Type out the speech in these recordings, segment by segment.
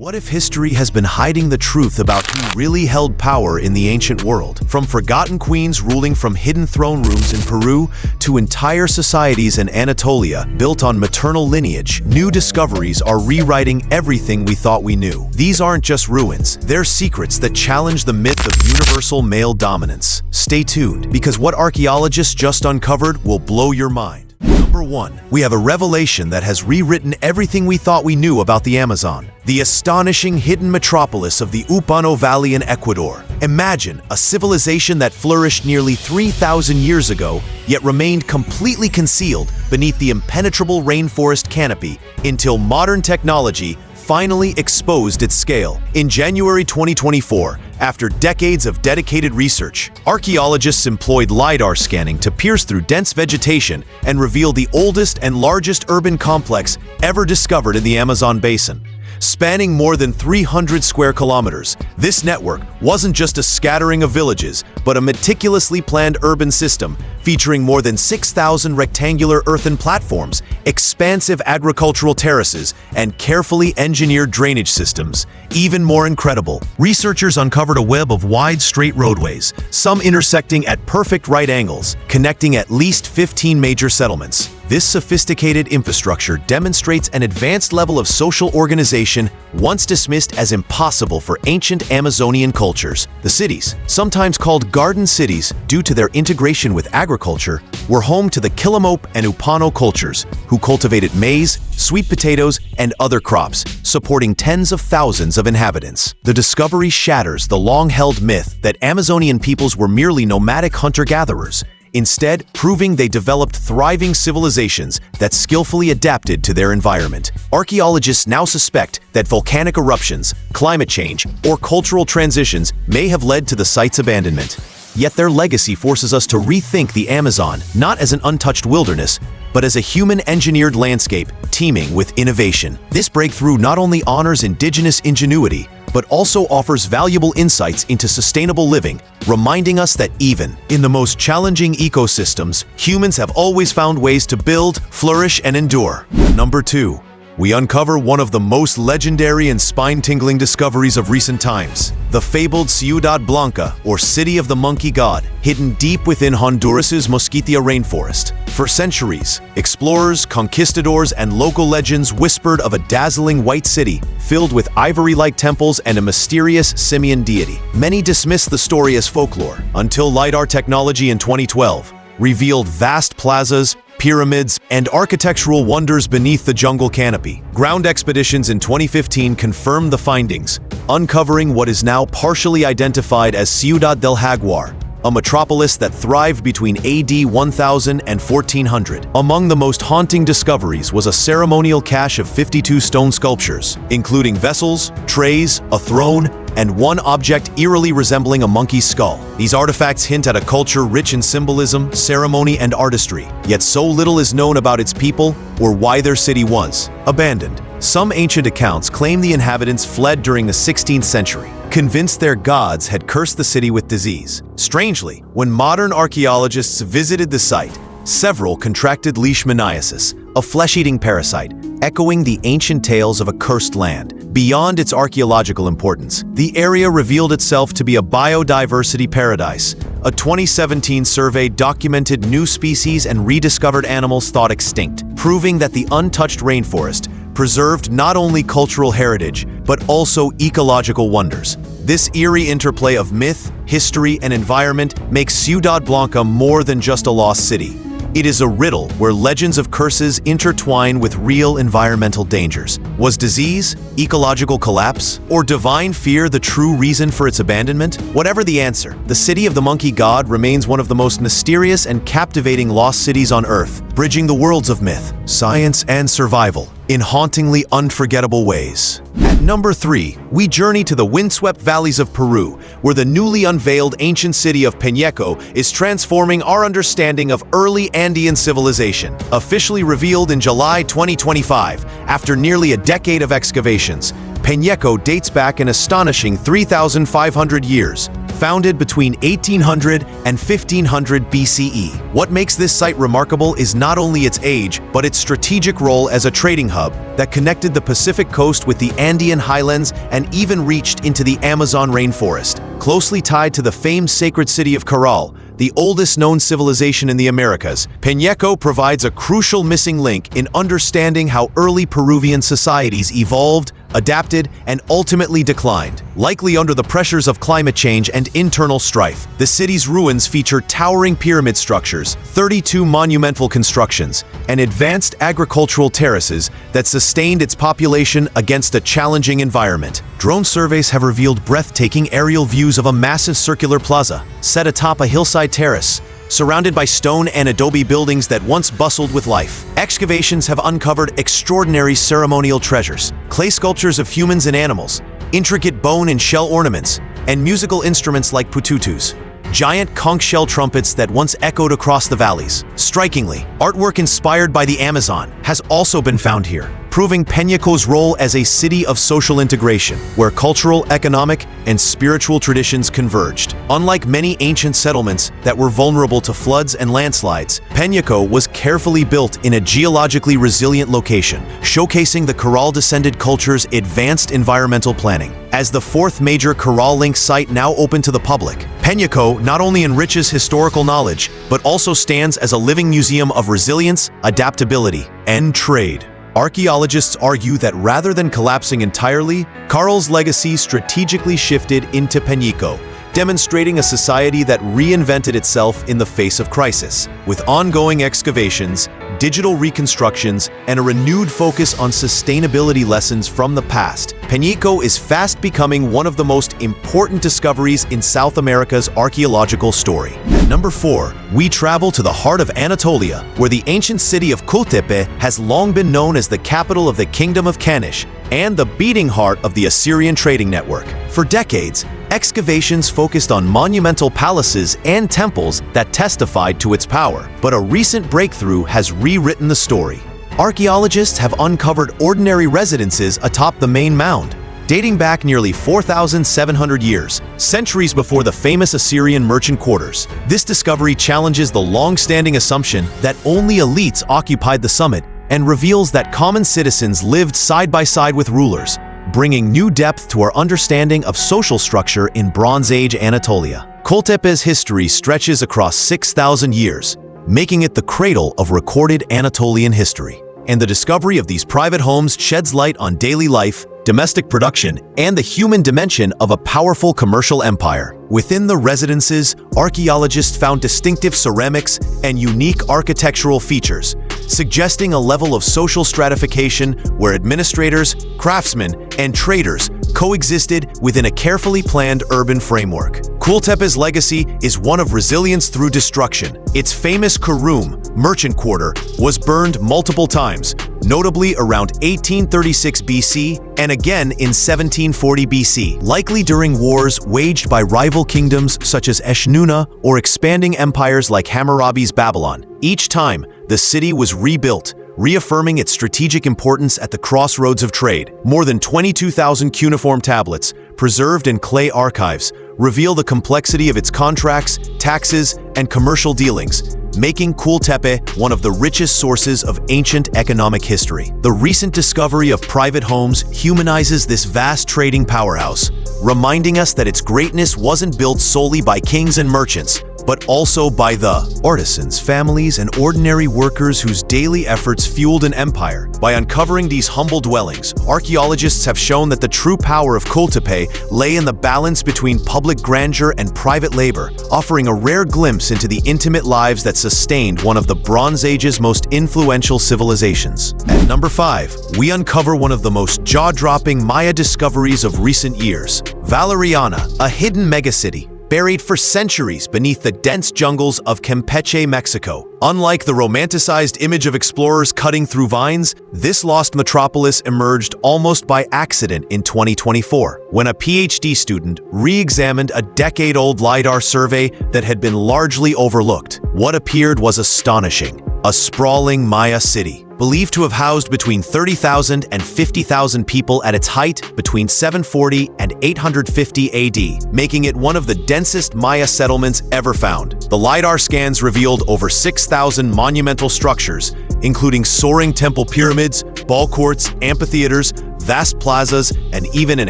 What if history has been hiding the truth about who really held power in the ancient world? From forgotten queens ruling from hidden throne rooms in Peru to entire societies in Anatolia built on maternal lineage, new discoveries are rewriting everything we thought we knew. These aren't just ruins, they're secrets that challenge the myth of universal male dominance. Stay tuned, because what archaeologists just uncovered will blow your mind. Number 1. We have a revelation that has rewritten everything we thought we knew about the Amazon. The astonishing hidden metropolis of the Upano Valley in Ecuador. Imagine a civilization that flourished nearly 3,000 years ago, yet remained completely concealed beneath the impenetrable rainforest canopy until modern technology finally exposed its scale. In January 2024, after decades of dedicated research, archaeologists employed LiDAR scanning to pierce through dense vegetation and reveal the oldest and largest urban complex ever discovered in the Amazon basin. Spanning more than 300 square kilometers, this network wasn't just a scattering of villages, but a meticulously planned urban system featuring more than 6,000 rectangular earthen platforms, expansive agricultural terraces, and carefully engineered drainage systems. Even more incredible, researchers uncovered a web of wide, straight roadways, some intersecting at perfect right angles, connecting at least 15 major settlements. This sophisticated infrastructure demonstrates an advanced level of social organization once dismissed as impossible for ancient Amazonian cultures. The cities, sometimes called garden cities due to their integration with agriculture, were home to the Quillamope and Upano cultures, who cultivated maize, sweet potatoes, and other crops, supporting tens of thousands of inhabitants. The discovery shatters the long-held myth that Amazonian peoples were merely nomadic hunter-gatherers, instead proving they developed thriving civilizations that skillfully adapted to their environment. Archaeologists now suspect that volcanic eruptions, climate change, or cultural transitions may have led to the site's abandonment. Yet their legacy forces us to rethink the Amazon not as an untouched wilderness, but as a human-engineered landscape teeming with innovation. This breakthrough not only honors indigenous ingenuity, but also offers valuable insights into sustainable living, reminding us that even in the most challenging ecosystems, humans have always found ways to build, flourish, and endure. Number 2. We uncover one of the most legendary and spine-tingling discoveries of recent times. The fabled Ciudad Blanca, or City of the Monkey God, hidden deep within Honduras's Mosquitia rainforest. For centuries, explorers, conquistadors, and local legends whispered of a dazzling white city filled with ivory-like temples and a mysterious simian deity. Many dismissed the story as folklore, until LiDAR technology in 2012 revealed vast plazas, pyramids, and architectural wonders beneath the jungle canopy. Ground expeditions in 2015 confirmed the findings, uncovering what is now partially identified as Ciudad del Jaguar, a metropolis that thrived between AD 1000 and 1400. Among the most haunting discoveries was a ceremonial cache of 52 stone sculptures, including vessels, trays, a throne, and one object eerily resembling a monkey's skull. These artifacts hint at a culture rich in symbolism, ceremony, and artistry, yet so little is known about its people or why their city was abandoned. Some ancient accounts claim the inhabitants fled during the 16th century, convinced their gods had cursed the city with disease. Strangely, when modern archaeologists visited the site, several contracted leishmaniasis, a flesh-eating parasite, echoing the ancient tales of a cursed land. Beyond its archaeological importance, the area revealed itself to be a biodiversity paradise. A 2017 survey documented new species and rediscovered animals thought extinct, proving that the untouched rainforest preserved not only cultural heritage, but also ecological wonders. This eerie interplay of myth, history, and environment makes Ciudad Blanca more than just a lost city. It is a riddle where legends of curses intertwine with real environmental dangers. Was disease, ecological collapse, or divine fear the true reason for its abandonment? Whatever the answer, the City of the Monkey God remains one of the most mysterious and captivating lost cities on Earth, bridging the worlds of myth, science, and survival in hauntingly unforgettable ways. At number 3, we journey to the windswept valleys of Peru, where the newly unveiled ancient city of Peñeco is transforming our understanding of early Andean civilization. Officially revealed in July 2025, after nearly a decade of excavations, Peñeco dates back an astonishing 3,500 years, founded between 1800 and 1500 BCE. What makes this site remarkable is not only its age, but its strategic role as a trading hub that connected the Pacific coast with the Andean highlands and even reached into the Amazon rainforest. Closely tied to the famed sacred city of Caral, the oldest known civilization in the Americas, Peñeco provides a crucial missing link in understanding how early Peruvian societies evolved, adapted, and ultimately declined. Likely under the pressures of climate change and internal strife, the city's ruins feature towering pyramid structures, 32 monumental constructions, and advanced agricultural terraces that sustained its population against a challenging environment. Drone surveys have revealed breathtaking aerial views of a massive circular plaza set atop a hillside terrace, surrounded by stone and adobe buildings that once bustled with life. Excavations have uncovered extraordinary ceremonial treasures, clay sculptures of humans and animals, intricate bone and shell ornaments, and musical instruments like pututus, giant conch shell trumpets that once echoed across the valleys. Strikingly, artwork inspired by the Amazon has also been found here, proving Peñeco's role as a city of social integration, where cultural, economic, and spiritual traditions converged. Unlike many ancient settlements that were vulnerable to floods and landslides, Peñeco was carefully built in a geologically resilient location, showcasing the Caral-descended culture's advanced environmental planning. As the fourth major Caral Link site now open to the public, Peñeco not only enriches historical knowledge, but also stands as a living museum of resilience, adaptability, and trade. Archaeologists argue that rather than collapsing entirely, Carl's legacy strategically shifted into Peñeco, demonstrating a society that reinvented itself in the face of crisis. With ongoing excavations, digital reconstructions, and a renewed focus on sustainability lessons from the past, Peñeco is fast becoming one of the most important discoveries in South America's archaeological story. Number 4, we travel to the heart of Anatolia, where the ancient city of Kultepe has long been known as the capital of the Kingdom of Kanish and the beating heart of the Assyrian trading network. For decades, excavations focused on monumental palaces and temples that testified to its power. But a recent breakthrough has rewritten the story. Archaeologists have uncovered ordinary residences atop the main mound, dating back nearly 4,700 years, centuries before the famous Assyrian merchant quarters. This discovery challenges the long-standing assumption that only elites occupied the summit and reveals that common citizens lived side by side with rulers, bringing new depth to our understanding of social structure in Bronze Age Anatolia. Kultepe's history stretches across 6,000 years, making it the cradle of recorded Anatolian history. And the discovery of these private homes sheds light on daily life, domestic production, and the human dimension of a powerful commercial empire. Within the residences, archaeologists found distinctive ceramics and unique architectural features, suggesting a level of social stratification where administrators, craftsmen, and traders coexisted within a carefully planned urban framework. Kultepe's legacy is one of resilience through destruction. Its famous Kurum merchant quarter was burned multiple times, notably around 1836 BC and again in 1740 BC, likely during wars waged by rival kingdoms such as Eshnunna or expanding empires like Hammurabi's Babylon. Each time, the city was rebuilt, reaffirming its strategic importance at the crossroads of trade. More than 22,000 cuneiform tablets, preserved in clay archives, reveal the complexity of its contracts, taxes, and commercial dealings, making Kultepe one of the richest sources of ancient economic history. The recent discovery of private homes humanizes this vast trading powerhouse, reminding us that its greatness wasn't built solely by kings and merchants, but also by the artisans, families, and ordinary workers whose daily efforts fueled an empire. By uncovering these humble dwellings, archaeologists have shown that the true power of Kultepe lay in the balance between public grandeur and private labor, offering a rare glimpse into the intimate lives that sustained one of the Bronze Age's most influential civilizations. At number 5, we uncover one of the most jaw-dropping Maya discoveries of recent years, Valeriana, a hidden megacity buried for centuries beneath the dense jungles of Campeche, Mexico. Unlike the romanticized image of explorers cutting through vines, this lost metropolis emerged almost by accident in 2024, when a PhD student re-examined a decade-old LiDAR survey that had been largely overlooked. What appeared was astonishing: a sprawling Maya city, believed to have housed between 30,000 and 50,000 people at its height between 740 and 850 AD, making it one of the densest Maya settlements ever found. The LiDAR scans revealed over 6,000 monumental structures, including soaring temple pyramids, ball courts, amphitheaters, vast plazas, and even an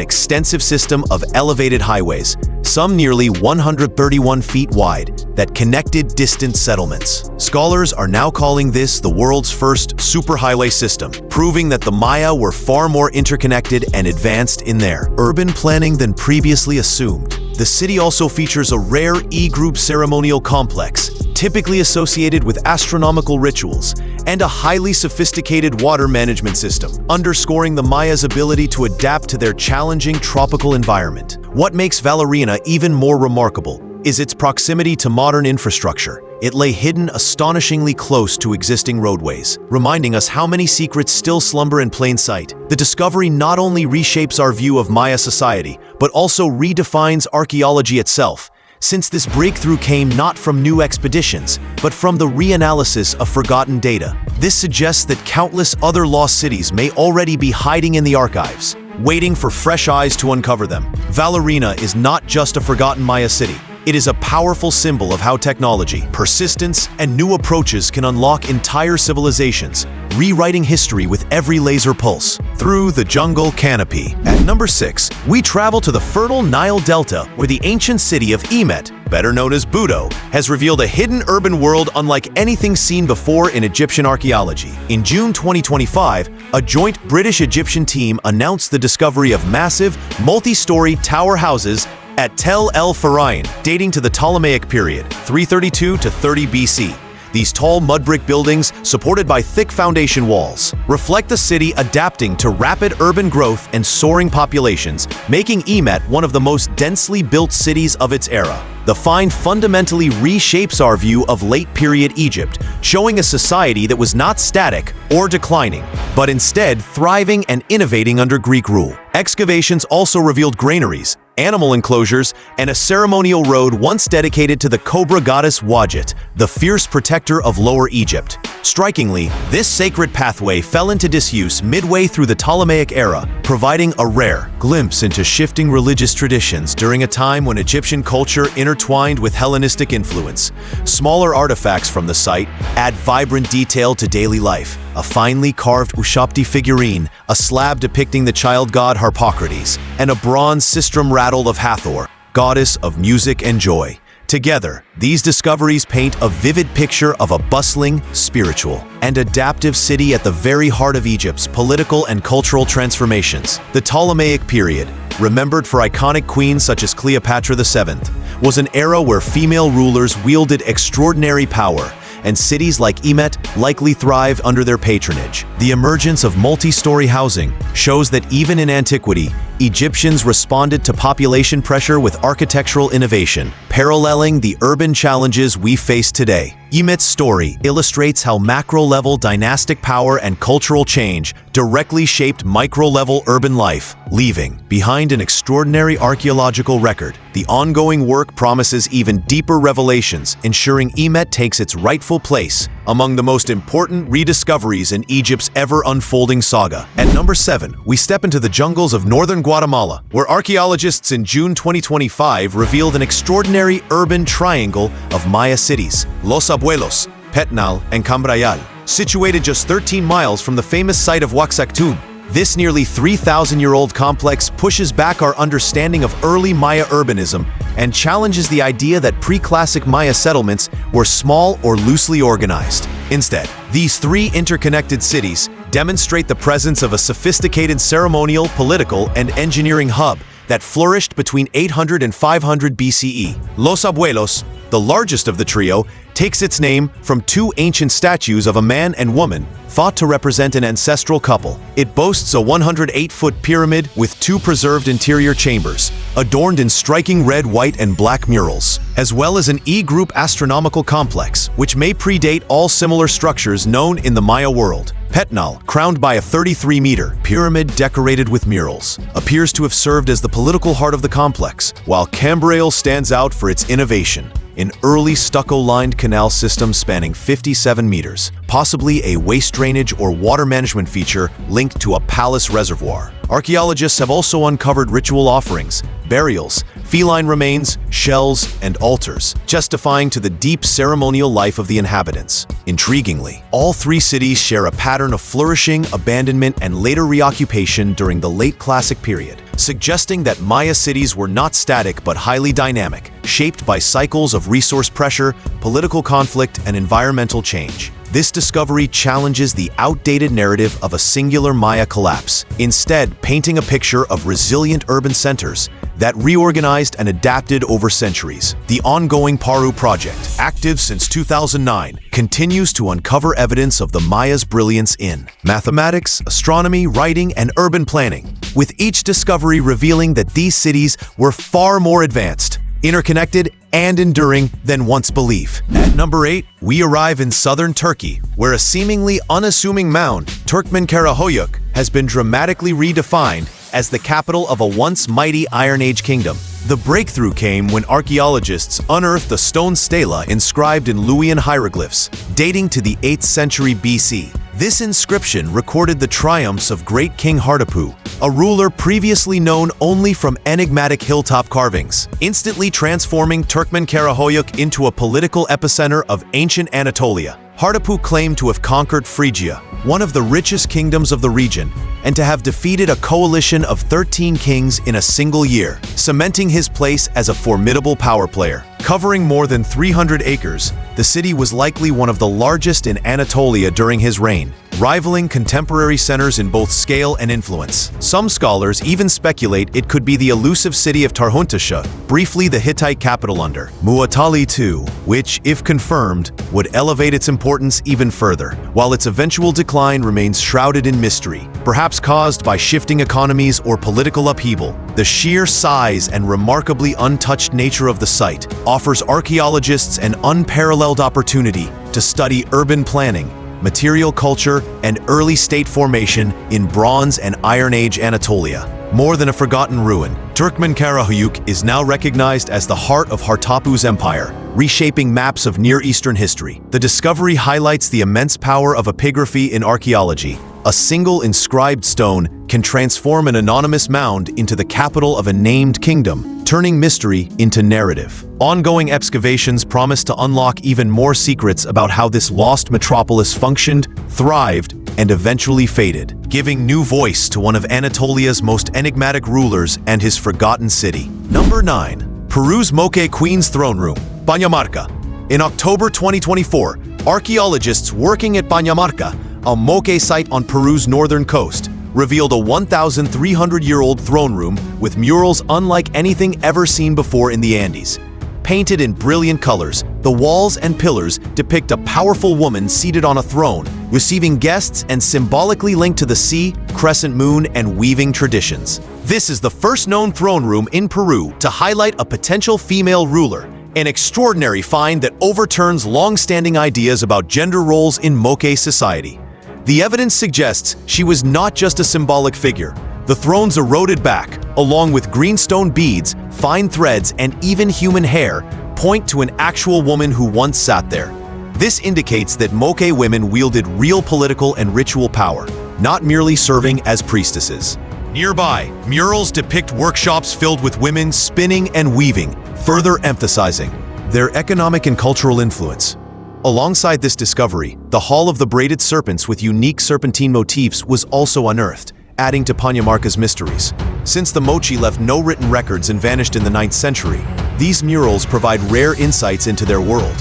extensive system of elevated highways, some nearly 131 feet wide, that connected distant settlements. Scholars are now calling this the world's first superhighway system, proving that the Maya were far more interconnected and advanced in their urban planning than previously assumed. The city also features a rare E-group ceremonial complex, typically associated with astronomical rituals, and a highly sophisticated water management system, underscoring the Maya's ability to adapt to their challenging tropical environment. What makes Valerina even more remarkable is its proximity to modern infrastructure. It lay hidden astonishingly close to existing roadways, reminding us how many secrets still slumber in plain sight. The discovery not only reshapes our view of Maya society, but also redefines archaeology itself, since this breakthrough came not from new expeditions, but from the reanalysis of forgotten data. This suggests that countless other lost cities may already be hiding in the archives, waiting for fresh eyes to uncover them. Valerina is not just a forgotten Maya city. It is a powerful symbol of how technology, persistence, and new approaches can unlock entire civilizations, rewriting history with every laser pulse. Through the jungle canopy. At number 6, we travel to the fertile Nile Delta, where the ancient city of Emet, better known as Budo, has revealed a hidden urban world unlike anything seen before in Egyptian archaeology. In June 2025, a joint British-Egyptian team announced the discovery of massive, multi-story tower houses at Tel El Farain, dating to the Ptolemaic period, 332 to 30 BC. These tall mud brick buildings, supported by thick foundation walls, reflect a city adapting to rapid urban growth and soaring populations, making Emet one of the most densely built cities of its era. The find fundamentally reshapes our view of late-period Egypt, showing a society that was not static or declining, but instead thriving and innovating under Greek rule. Excavations also revealed granaries, animal enclosures, and a ceremonial road once dedicated to the cobra goddess Wadjet, the fierce protector of Lower Egypt. Strikingly, this sacred pathway fell into disuse midway through the Ptolemaic era, providing a rare glimpse into shifting religious traditions during a time when Egyptian culture intertwined with Hellenistic influence. Smaller artifacts from the site add vibrant detail to daily life. A finely carved Ushapti figurine, a slab depicting the child god Harpocrates, and a bronze sistrum rattle of Hathor, goddess of music and joy. Together, these discoveries paint a vivid picture of a bustling, spiritual, and adaptive city at the very heart of Egypt's political and cultural transformations. The Ptolemaic period, remembered for iconic queens such as Cleopatra VII, was an era where female rulers wielded extraordinary power, and cities like Emet likely thrived under their patronage. The emergence of multi-story housing shows that even in antiquity, Egyptians responded to population pressure with architectural innovation, paralleling the urban challenges we face today. Emet's story illustrates how macro-level dynastic power and cultural change directly shaped micro-level urban life, leaving behind an extraordinary archaeological record. The ongoing work promises even deeper revelations, ensuring Emet takes its rightful place among the most important rediscoveries in Egypt's ever-unfolding saga. At number 7, we step into the jungles of northern Guatemala, where archaeologists in June 2025 revealed an extraordinary urban triangle of Maya cities, Los Abuelos, Petnal, and Cambrayal, situated just 13 miles from the famous site of Huaxactún. This nearly 3,000-year-old complex pushes back our understanding of early Maya urbanism and challenges the idea that pre-classic Maya settlements were small or loosely organized. Instead, these three interconnected cities demonstrate the presence of a sophisticated ceremonial, political, and engineering hub that flourished between 800 and 500 BCE. Los Abuelos, the largest of the trio, takes its name from two ancient statues of a man and woman thought to represent an ancestral couple. It boasts a 108-foot pyramid with two preserved interior chambers, adorned in striking red, white, and black murals, as well as an E-group astronomical complex, which may predate all similar structures known in the Maya world. Petnal, crowned by a 33-meter pyramid decorated with murals, appears to have served as the political heart of the complex, while Cambrayal stands out for its innovation. an early stucco-lined canal system spanning 57 meters, possibly a waste drainage or water management feature linked to a palace reservoir. Archaeologists have also uncovered ritual offerings, burials, feline remains, shells, and altars, testifying to the deep ceremonial life of the inhabitants. Intriguingly, all three cities share a pattern of flourishing, abandonment, and later reoccupation during the late Classic period, suggesting that Maya cities were not static but highly dynamic, shaped by cycles of resource pressure, political conflict, and environmental change. This discovery challenges the outdated narrative of a singular Maya collapse, instead painting a picture of resilient urban centers that reorganized and adapted over centuries. The ongoing Peru project, active since 2009, continues to uncover evidence of the Maya's brilliance in mathematics, astronomy, writing, and urban planning, with each discovery revealing that these cities were far more advanced, interconnected, and enduring than once believed. At number 8, we arrive in southern Turkey, where a seemingly unassuming mound, Çatalhöyük, has been dramatically redefined as the capital of a once mighty Iron Age kingdom. The breakthrough came when archaeologists unearthed a stone stela inscribed in Luwian hieroglyphs, dating to the 8th century BC. This inscription recorded the triumphs of great King Hardapu, a ruler previously known only from enigmatic hilltop carvings, instantly transforming Çatalhöyük into a political epicenter of ancient Anatolia. Hardapu claimed to have conquered Phrygia, one of the richest kingdoms of the region, and to have defeated a coalition of 13 kings in a single year, cementing his place as a formidable power player. Covering more than 300 acres, the city was likely one of the largest in Anatolia during his reign, rivaling contemporary centers in both scale and influence. Some scholars even speculate it could be the elusive city of Tarhuntaşı, briefly the Hittite capital under Muwatalli II, which, if confirmed, would elevate its importance even further, while its eventual decline remains shrouded in mystery, perhaps caused by shifting economies or political upheaval. The sheer size and remarkably untouched nature of the site offers archaeologists an unparalleled opportunity to study urban planning, material culture, and early state formation in Bronze and Iron Age Anatolia. More than a forgotten ruin, Çatalhöyük is now recognized as the heart of Hartapu's empire, reshaping maps of Near Eastern history. The discovery highlights the immense power of epigraphy in archaeology. A single inscribed stone can transform an anonymous mound into the capital of a named kingdom, turning mystery into narrative. Ongoing excavations promise to unlock even more secrets about how this lost metropolis functioned, thrived, and eventually faded, giving new voice to one of Anatolia's most enigmatic rulers and his forgotten city. Number 9. Peru's Moche Queen's Throne Room, Cajamarca. In October 2024, archaeologists working at Cajamarca, a Moche site on Peru's northern coast, revealed a 1,300-year-old throne room with murals unlike anything ever seen before in the Andes. Painted in brilliant colors, the walls and pillars depict a powerful woman seated on a throne, receiving guests and symbolically linked to the sea, crescent moon, and weaving traditions. This is the first known throne room in Peru to highlight a potential female ruler, an extraordinary find that overturns long-standing ideas about gender roles in Moche society. The evidence suggests she was not just a symbolic figure. The throne's eroded back, along with greenstone beads, fine threads, and even human hair, point to an actual woman who once sat there. This indicates that Moche women wielded real political and ritual power, not merely serving as priestesses. Nearby, murals depict workshops filled with women spinning and weaving, further emphasizing their economic and cultural influence. Alongside this discovery, the Hall of the Braided Serpents with unique serpentine motifs was also unearthed, adding to Cajamarca's mysteries. Since the Moche left no written records and vanished in the 9th century, these murals provide rare insights into their world.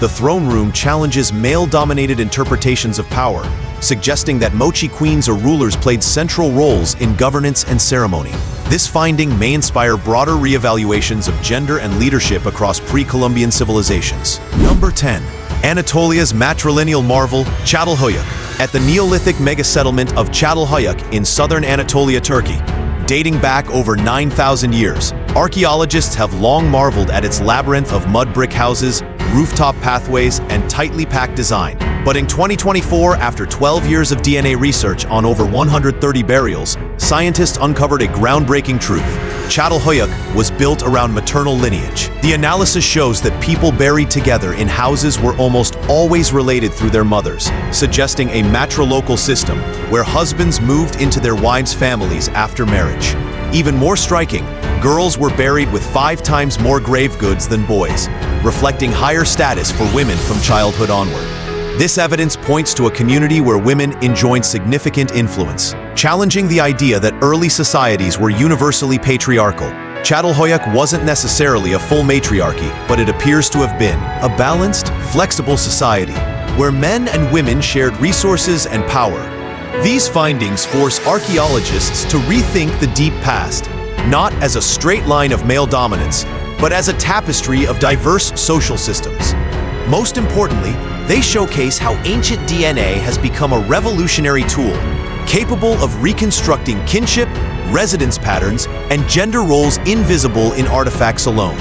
The throne room challenges male-dominated interpretations of power, suggesting that Moche queens or rulers played central roles in governance and ceremony. This finding may inspire broader reevaluations of gender and leadership across pre-Columbian civilizations. Number 10. Anatolia's matrilineal marvel, Çatalhöyük. At the Neolithic mega-settlement of Çatalhöyük in southern Anatolia, Turkey, dating back over 9,000 years, archaeologists have long marveled at its labyrinth of mud brick houses, rooftop pathways, and tightly packed design. But in 2024, after 12 years of DNA research on over 130 burials, scientists uncovered a groundbreaking truth. Çatalhöyük was built around maternal lineage. The analysis shows that people buried together in houses were almost always related through their mothers, suggesting a matrilocal system where husbands moved into their wives' families after marriage. Even more striking, girls were buried with 5 times more grave goods than boys, reflecting higher status for women from childhood onward. This evidence points to a community where women enjoyed significant influence, challenging the idea that early societies were universally patriarchal. Çatalhöyük wasn't necessarily a full matriarchy, but it appears to have been a balanced, flexible society, where men and women shared resources and power. These findings force archaeologists to rethink the deep past, not as a straight line of male dominance, but as a tapestry of diverse social systems. Most importantly, they showcase how ancient DNA has become a revolutionary tool, capable of reconstructing kinship, residence patterns, and gender roles invisible in artifacts alone.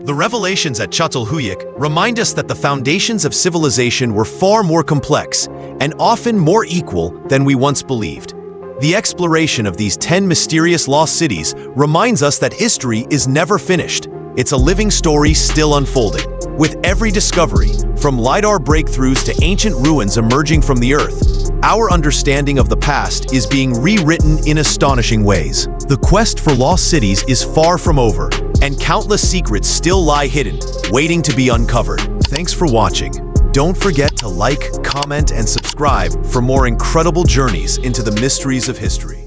The revelations at Çatalhöyük remind us that the foundations of civilization were far more complex and often more equal than we once believed. The exploration of these 10 mysterious lost cities reminds us that history is never finished. It's a living story still unfolding. With every discovery, from LiDAR breakthroughs to ancient ruins emerging from the earth, our understanding of the past is being rewritten in astonishing ways. The quest for lost cities is far from over, and countless secrets still lie hidden, waiting to be uncovered. Thanks for watching. Don't forget to like, comment, and subscribe for more incredible journeys into the mysteries of history.